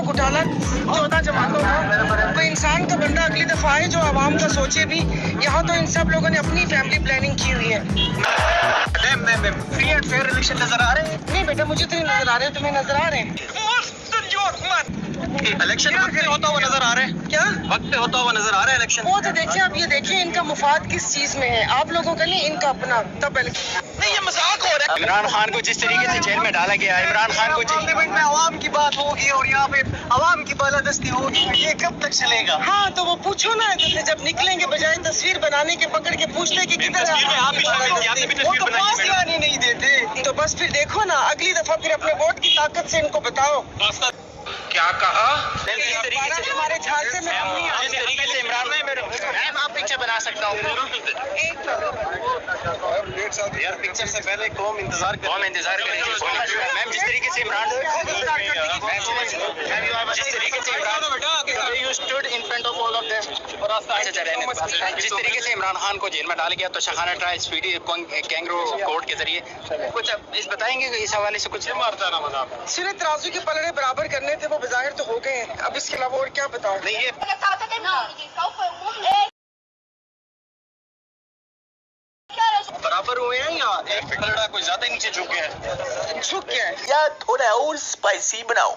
कुटाला 14 जमातों का। कोई इंसान का बंदा अगली दफा आए जो आवाम का सोचे भी। यहाँ तो इन सब लोगों ने अपनी फैमिली प्लानिंग की हुई है। फ्री एंड फेयर इलेक्शन नजर आ रहे हैं? नहीं बेटा, मुझे तो नहीं नजर आ रहे, तुम्हें नजर आ रहे हैं? इलेक्शन वक्त पे होता हुआ नजर आ रहा है। क्या वक्त पे होता हुआ नजर आ रहा है इलेक्शन? वो तो देखिए, अब ये देखिए इनका मुफाद किस चीज में है, आप लोगों का नहीं, इनका अपना। तब नहीं, ये मजाक हो रहा है। इमरान खान को जिस तरीके से जेल में डाला गया, इमरान खान को पार्लियामेंट में आवाम की बात होगी और यहाँ पे आवाम की बालादस्ती होगी, ये कब तक चलेगा? हाँ तो वो पूछो ना, जैसे जब निकलेंगे बजाय तस्वीर बनाने के पकड़ के पूछते कि किधर तस्वीर में आप भी शामिल थे, आपने भी तस्वीर वो तो बनाई पास है। लाने नहीं देते। तो बस फिर देखो ना, अगली दफा फिर अपने वोट की ताकत से इनको बताओ। क्या कहा? जिस तरीके से हमारे झांसे में जिस तरीके से इमरान मैम आप पिक्चर बना सकता हूँ। यार पिक्चर से पहले कौम इंतजार करेगी मैम, जिस तरीके से Imran you stood in front of all of them. जिस तरीके से इमरान खान को जेल में डाल गया, तो शाखाना ट्रायल स्पीडी कैंगरू कोर्ट के जरिए कुछ अब इस बताएंगे कि इस हवाले से कुछ सिरे तराजू के पलड़े बराबर करने थे, वो बाहर तो हो गए हैं। अब इसके अलावा और क्या बताओ? नहीं ये बराबर हुए हैं या एक पलड़ा कोई ज्यादा नीचे झुक गया है? झुक गया है। या थोड़ा और स्पाइसी बनाओ।